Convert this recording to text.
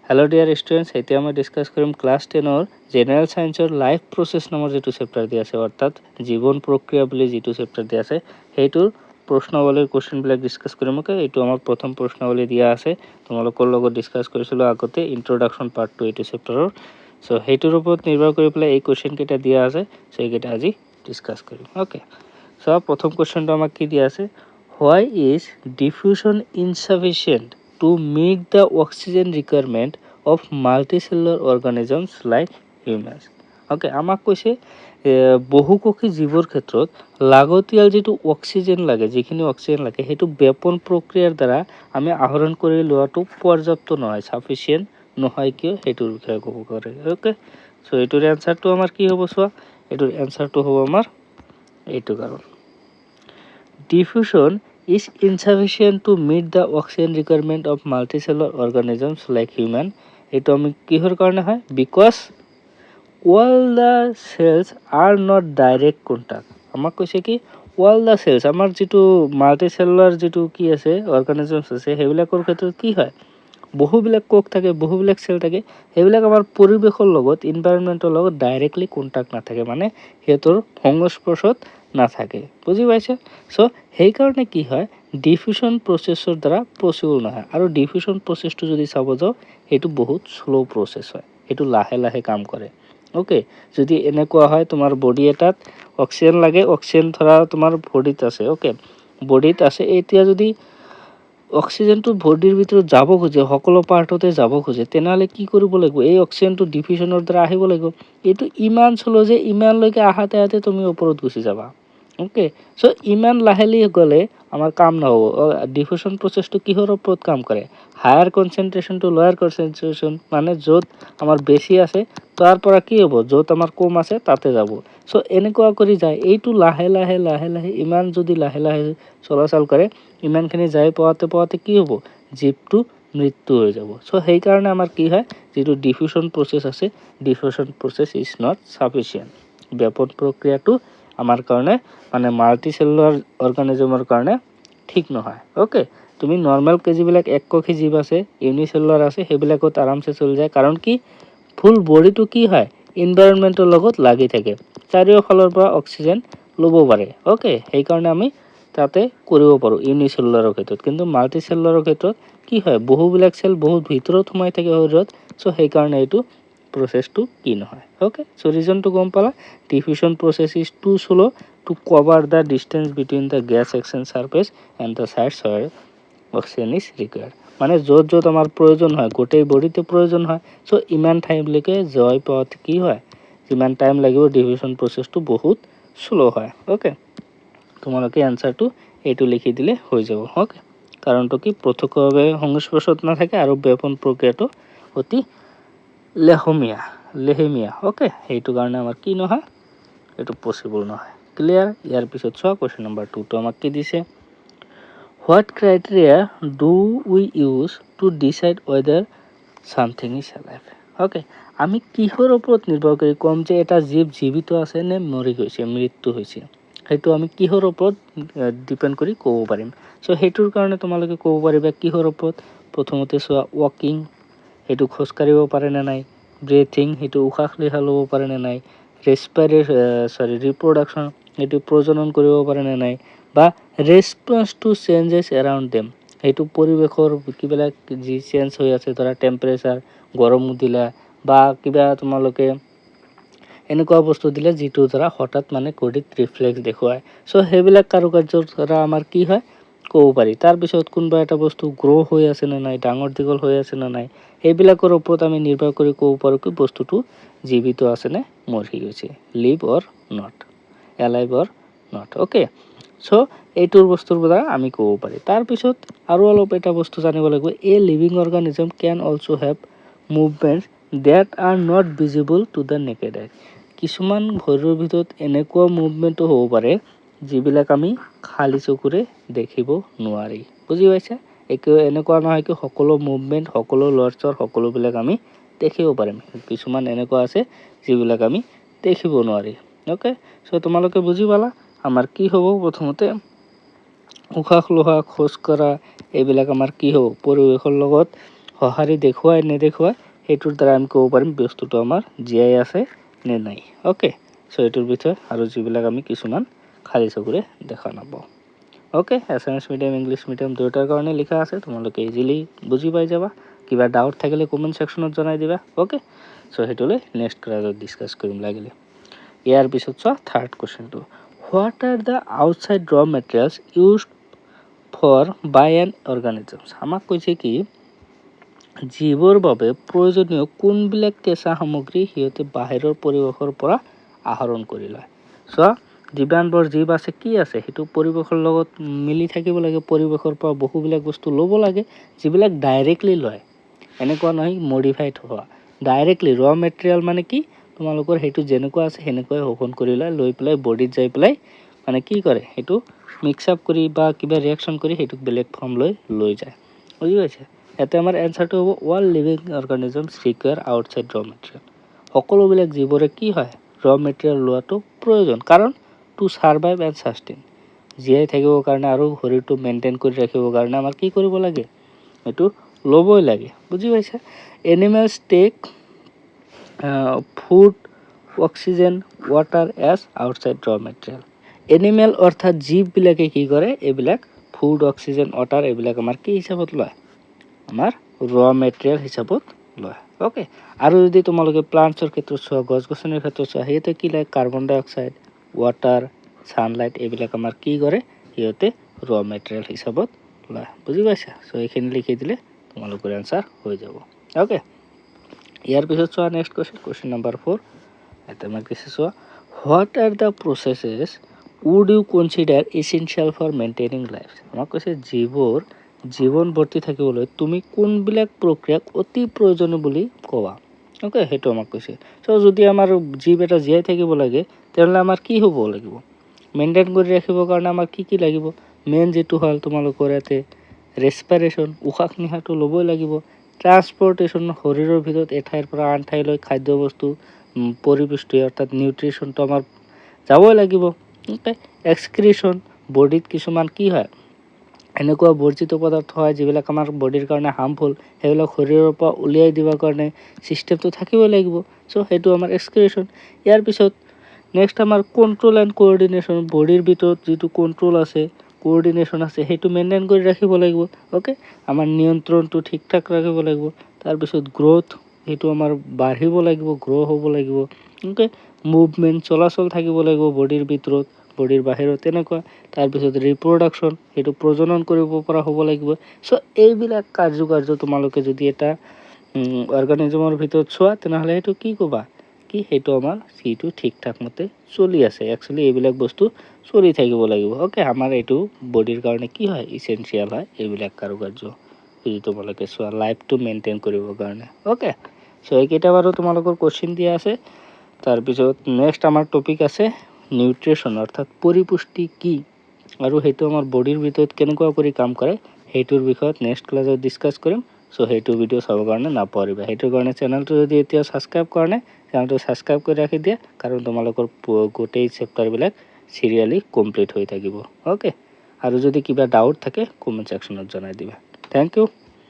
Hello dear students, এতিয়া আমি discuss কৰিম ক্লাস 10 ৰ জেনাৰেল সায়েন্সৰ লাইফ প্ৰসেস নামৰ যেটো চেপ্টাৰ দি আছে অৰ্থাৎ জীৱন প্ৰক্ৰিয়া বুলি যেটো চেপ্টাৰ দি আছে হেইটোৰ প্ৰশ্নাৱলীৰ কোৱেশ্চন বিলাক ডিসকাস কৰিম ওকে এটো আমাৰ প্ৰথম প্ৰশ্নাৱলী দিয়া আছে তোমালোকৰ লগত ডিসকাস কৰিছিলো আগতে ইন্ট্ৰোডাকচন পাৰ্ট 2 এটো চেপ্টাৰৰ সো হেইটোৰ ওপৰত নিৰ্ভৰ কৰি পেলাই এই কোৱেশ্চন কেটা দিয়া আছে সো এইকেটা আজি ডিসকাস কৰিম ওকে সো প্ৰথম কোৱেশ্চনটো আমাক কি দিয়া আছে why is diffusion insufficient to meet the oxygen requirement of multicellular organisms like humans okay আমাক কৈছে বহুকোষী জীৱৰ ক্ষেত্ৰত লাগতিয়াল যেটো অক্সিজেন লাগে যিখিনি অক্সিজেন লাগে হেতু বেপন প্ৰক্ৰিয়াৰ দ্বাৰা আমি আহৰণ কৰি লোৱাটো পৰ্যাপ্ত নহয় সাফিসিয়েন্ট নহয় কিয় হেতুৰ বিষয়ে ক'ব কৰে ওকে সো এটোৰ আনসাৰটো আমাৰ কি হ'ব সোৱা এটোৰ আনসাৰটো হ'ব আমাৰ এইটো কাৰণ diffusion is insufficient to meet the oxygen requirement of multicellular organisms like human eto ami kihor karone hoy because all the cells are not direct contact amak koise ki all the cells amar jitu multicellular jitu ki ase organisms ase hebilakor khetrot ki hoy বহু বিলাক কোষ থাকে বহু বিলাক cell থাকে হেবিলাক আমাৰ পৰিবেশৰ লগত এনवायरमेंटৰ লগত ডাইৰেক্টলি কন্টাক্ট না থাকে মানে হেতৰ সংস্পৰ্শত না থাকে বুজি পাইছে সো হেই কাৰণে কি হয় ডিফিউশন প্ৰসেসৰ দ্বাৰা পসিবল নহয় আৰু ডিফিউশন প্ৰসেসটো যদি চাব যাও এটো বহুত স্লো প্ৰসেস হয় এটো লাহে লাহে কাম কৰে ওকে যদি এনেকুৱা হয় তোমাৰ বডি এটাত অক্সিজেন লাগে অক্সিজেন ধৰা তোমাৰ বডিত আছে ওকে বডিত আছে এতিয়া যদি অক্সিজেনটো বডিৰ ভিতৰত যাব খোজে সকলো পাৰ্টতে যাব খোজে তেনালে কি কৰিব লাগিব এই অক্সিজেনটো ডিফিউশনৰ দ্বাৰা আহিব লাগিব এটো ইমান স্লো যে ইমান লৈকে আহাতে তুমি ওপৰত গুচি যাবা ওকে সো ইমান লাহেলি গলে আমাৰ কাম নহব ডিফিউশন প্ৰসেসটো কিহৰ ওপৰত কাম কৰে হায়াৰ কনসেন্ট্ৰেশন টু লোয়াৰ কনসেন্ট্ৰেশন মানে যত আমাৰ বেছি আছে তাৰ পৰা কি হ'ব যত আমাৰ কম আছে তাতে যাব সো এনেকুৱা কৰি যায় এইটো লাহে লাহে লাহে লাহে ইমান যদি লাহে লাহে চলাচল কৰে ইমানখিনি যায় পাওঁতে কি হ'ব জীবটো মৃত্যু হৈ যাব সো হেই কাৰণে আমাৰ কি হয় যেটো ডিফিউশন প্ৰসেস আছে diffusion process is not sufficient ব্যাপন প্ৰক্ৰিয়াটো আমাৰ কাৰণে মানে মাল্টিসেলুলাৰ অৰ্গানিজমৰ কাৰণে ঠিক নহয় ওকে তুমি নৰমাল কেজিবিলাক এককোষী জীব আছে ইউনিসেলুলাৰ আছে হেবিলাকত আৰামসে চলি যায় কাৰণ কি ফুল বডিটো কি হয় এনवायरमेंटৰ লগত লাগি থাকে চাৰিওফালৰ পৰা অক্সিজেন লব পাৰে ওকে হেই কাৰণে আমি তাতে কৰিব পাৰো ইউনিসেলুলাৰৰ ক্ষেত্ৰত কিন্তু মাল্টিসেলুলাৰৰ ক্ষেত্ৰত কি হয় বহুবিলাক সেল বহুত ভিতৰত সোমাই থাকে শৰীৰত সো হেই কাৰণে এটো প্ৰসেসটো কি নহয় ওকে সো ৰিজনটো গম পালা diffusion process is too slow to cover the distance between the gas exchange surface and the sites where oxygen is required মানে যত যত আমাৰ প্ৰয়োজন হয় গোটেই বডিতে প্ৰয়োজন হয় সো ইমান টাইম লৈকে জয় পাওঁতে কি হয় ইমান টাইম লাগিব ডিফিউশন প্ৰসেসটো বহুত স্লো হয় ওকে তোমালোকে আনসাৰটো এটো লিখি দিলে হৈ যাব ওকে কাৰণটো কি প্ৰত্যক্ষভাৱে সংস্পৰ্শত না থাকে আৰু বেপন প্ৰক্ৰিয়াটো অতি লেহমিয়া ওকে এইটো কাৰণে আমাৰ কি নহয় এটো পসিবল নহয় ক্লিয়াৰ ইয়াৰ পিছত চোৱা কোৱেশ্চন নম্বৰ 2 তো আমাক কি দিছে what criteria do we use to decide whether something is alive okay আমি কিহৰ ওপৰত নিৰ্ভৰ কৰি কম যে এটা জীৱ জীৱিত আছে নে মৰি গৈছে মৃত্যু হৈছে হেতু আমি কিহৰ ওপৰত ডিপেন্ড কৰি ক'ব পাৰিম সো হেতুৰ কাৰণে তোমালোকে ক'ব পাৰিবা কিহৰ ওপৰত প্ৰথমতে চোৱা ওয়াকিং হেতু খোজ কাঢ়িব পাৰে নে নাই ব্ৰেথিং হেতু উশাহ নিশাহ ল'ব পাৰে নে নাই ৰিপ্ৰডাকশন এটো প্ৰজনন কৰিব পাৰে নে নাই বা ৰেসপন্স টু চেঞ্জেস এৰাউন্ড देम হেতু পৰিবেশৰ কিবিলাক যি চেঞ্জ হৈ আছে ধৰা টেম্পাৰেচাৰ গৰম দিলা বা কিবা তোমালোকে এনেকুৱা বস্তু দিলে যেটো ধৰা হঠাৎ মানে কোডিত ৰিফ্লেক্স দেখুৱায় সো হেবিলাক কাৰুকাৰ্যৰ ধৰা আমাৰ কি হয় ক'ব পাৰি তাৰ পিছত কোনবা এটা বস্তু গ্ৰো হৈ আছে নে নাই ডাঙৰ দিগল হৈ আছে নে নাই হেবিলাকৰ ওপৰত আমি নিৰ্ভৰ কৰি ক'ব পাৰো কি বস্তুটো জীৱিত আছে নে মৰি গৈছে live or not alive or not okay so এইটোৰ বস্তুৰ পৰা আমি ক'ব পাৰি তাৰ পিছত আৰু অলপ এটা বস্তু জানিব লাগিব a living organism can also have movements that are not visible to the naked eye কিছুমান শৰীৰৰ ভিতৰত এনেকুৱা মুভমেন্ট হ'ব পাৰে যিবিলাক আমি খালি চকুৰে দেখিব নোৱাৰি বুজি পাইছা এনেকুৱা নহয় কি সকলো মুভমেন্ট সকলো লৰচৰ সকলো বিলাক আমি দেখিব পাৰিম কিছুমান এনেকুৱা আছে যিবিলাক আমি দেখিব নোৱাৰি ওকে সো তোমালোকে বুজি পালা আমাৰ কি হ'ব প্ৰথমতে উশাহ লোৱা খোজ কৰা এইবিলাক আমাৰ কি হ'ব পৰিবেশৰ লগত সঁহাৰি দেখুৱাই নেদেখুৱাই সেইটোৰ দ্বাৰা আমি ক'ব পাৰিম বস্তুটো আমাৰ জীয়াই আছে নে নাই। ওকে, চ' এইটোৰ বিষয়ে আৰু যিবিলাক আমি কিছুমান খালী চকুৰে দেখা নাপাওঁ। ওকে, এছামিছ মিডিয়াম ইংলিছ মিডিয়াম দুয়োটাৰ কাৰণে লিখা আছে, তোমালোকে ইজিলি বুজি পাই যাবা। কিবা ডাউট থাকিলে কমেণ্ট ছেকশ্যনত জনাই দিবা। ওকে, চ' সেইটোলৈ নেক্সট ক্লাছত ডিছকাছ কৰিম লাগিলে। ইয়াৰ পিছত চোৱা থাৰ্ড কুৱেশ্যনটো, হোৱাট আৰ দ্য আউটছাইড ৰ materials used for by an organisms. আমাক কৈছে কি জীৱৰ বাবে প্ৰয়োজনীয় কোনবিলাক কেঁচা সামগ্ৰী সিহঁতে বাহিৰৰ পৰিৱেশৰ পৰা আহৰণ কৰি লয়। চোৱা, জীৱাণবোৰ জীৱ আছে কি আছে সেইটো পৰিৱেশৰ লগত মিলি থাকিব লাগে, পৰিৱেশৰ পৰা বহুবিলাক বস্তু ল'ব লাগে যিবিলাক ডাইৰেক্টলি লয়, এনেকুৱা নহয় মডিফাইড হোৱা। ডাইৰেক্টলি ৰ মেটেৰিয়েল মানে কি, তোমালোকৰ সেইটো যেনেকুৱা আছে সেনেকুৱাই শোষণ কৰি লয়, লৈ পেলাই বডিত যাই পেলাই মানে কি কৰে, সেইটো মিক্স আপ কৰি বা কিবা ৰিয়েকশ্যন কৰি সেইটোক বেলেগ ফৰ্ম লৈ যায়। বুজি পাইছে? ইয়াতে আমাৰ এনচাৰটো হ'ব all living organisms require outside ৰ মেটেৰিয়েল। সকলোবিলাক জীৱৰে কি হয়, ৰ মেটেৰিয়েল লোৱাটো প্ৰয়োজন, কাৰণ টু ছাৰ্ভাইভ এণ্ড ছাষ্টেইন, জীয়াই থাকিবৰ কাৰণে আৰু শৰীৰটো মেইনটেইন কৰি ৰাখিবৰ কাৰণে আমাৰ কি কৰিব লাগে, এইটো ল'বই লাগে। বুজি পাইছা? Animals take food oxygen water as outside ৰ মেটেৰিয়েল। এনিমেল অৰ্থাৎ জীৱবিলাকে কি কৰে, এইবিলাক ফুড অক্সিজেন ৱাটাৰ এইবিলাক আমাৰ কি হিচাপত লয়, আমাৰ ৰ মেটেৰিয়েল হিচাপত লয়। ওকে, আৰু যদি তোমালোকে প্লাণ্টছৰ ক্ষেত্ৰত চোৱা, গছ গছনিৰ ক্ষেত্ৰত চোৱা, সিহঁতে কি লয়, কাৰ্বন ডাই অক্সাইড ৱাটাৰ ছানলাইট এইবিলাক আমাৰ কি কৰে, সিহঁতে ৰ মেটেৰিয়েল হিচাপত লয়। বুজি পাইছা? চ' এইখিনি লিখি দিলে তোমালোকৰ এনচাৰ হৈ যাব। ওকে, ইয়াৰ পিছত চোৱা নেক্সট কুৱেশ্যন নম্বৰ 4। এটা আমাক দিছে চোৱা, what are the processes would you consider essential for maintaining life. আমাক কৈছে জীৱন বৰ্তি থাকিবলৈ তুমি কোনবিলাক প্ৰক্ৰিয়াক অতি প্ৰয়োজনীয় বুলি কোৱা। ওকে, সেইটো আমাক কৈছে। চ' যদি আমাৰ জীৱ এটা জীয়াই থাকিব লাগে তেনেহ'লে আমাৰ কি হ'ব লাগিব, মেইনটেইন কৰি ৰাখিবৰ কাৰণে আমাৰ কি লাগিব, মেইন যিটো হ'ল তোমালোকৰ ইয়াতে ৰেছপিৰেশ্যন, উশাহ নিশাহটো ল'বই লাগিব। ট্ৰান্সপৰ্টেশ্যন, শৰীৰৰ ভিতৰত এঠাইৰ পৰা আন ঠাইলৈ খাদ্য বস্তু পৰিপুষ্টি অৰ্থাৎ নিউট্ৰিশ্যনটো আমাৰ যাবই লাগিব। ওকে, এক্সক্ৰিশ্যন, বডিত কিছুমান কি হয় এনেকুৱা বৰ্জিত পদাৰ্থ হয় যিবিলাক আমাৰ বডিৰ কাৰণে হাৰ্মফুল, সেইবিলাক শৰীৰৰ পৰা উলিয়াই দিবৰ কাৰণে ছিষ্টেমটো থাকিবই লাগিব। চ' সেইটো আমাৰ এক্সক্ৰিশ্যন। ইয়াৰ পিছত নেক্সট আমাৰ কণ্ট্ৰল এণ্ড কোঅৰ্ডিনেশ্যন, বডিৰ ভিতৰত যিটো কণ্ট্ৰল আছে কোঅৰ্ডিনেশ্যন আছে সেইটো মেইনটেইন কৰি ৰাখিব লাগিব। ওকে, আমাৰ নিয়ন্ত্ৰণটো ঠিক ঠাক ৰাখিব লাগিব। তাৰপিছত গ্ৰ'থ, সেইটো আমাৰ বাঢ়িব লাগিব, গ্ৰ' হ'ব লাগিব। ওকে, মুভমেণ্ট চলাচল থাকিব লাগিব বডিৰ ভিতৰত বডিৰ বাহিৰত তেনেকুৱা। তাৰপিছত ৰিপ্ৰডাকশ্যন, সেইটো প্ৰজনন কৰিব পৰা হ'ব লাগিব। চ' এইবিলাক কাৰ্য তোমালোকে যদি এটা অৰ্গানিজমৰ ভিতৰত চোৱা তেনেহ'লে সেইটো কি ক'বা, কি সেইটো আমাৰ সিটো ঠিক ঠাক মতে চলি আছে। একচুৱেলি এইবিলাক বস্তু চলি থাকিব লাগিব। ওকে, আমাৰ এইটো বডিৰ কাৰণে কি হয়, ইচেঞ্চিয়েল হয় এইবিলাক কাৰ্য যদি তোমালোকে চোৱা লাইফটো মেইনটেইন কৰিবৰ কাৰণে। ওকে, চ' এইকেইটা বাৰু তোমালোকৰ কুৱেশ্যন দিয়া আছে। তাৰপিছত নেক্সট আমাৰ টপিক আছে নিউট্ৰিশ্যন অৰ্থাৎ পৰিপুষ্টি কি, আৰু সেইটো আমাৰ বডিৰ ভিতৰত কেনেকুৱা কৰি কাম কৰে সেইটোৰ বিষয়ত নেক্সট ক্লাছত ডিছকাছ কৰিম। চ' সেইটো ভিডিঅ' চাবৰ কাৰণে নাপাহৰিবা। সেইটোৰ কাৰণে চেনেলটো যদি এতিয়া ছাবস্ক্ৰাইব কৰা নাই চেনেলটো ছাবস্ক্ৰাইব কৰি ৰাখি দিয়া, কাৰণ তোমালোকৰ গোটেই চেপ্টাৰবিলাক চিৰিয়েলি কমপ্লিট হৈ থাকিব। ওকে, আৰু যদি কিবা ডাউট থাকে কমেণ্ট ছেকশ্যনত জনাই দিবা। Thank U.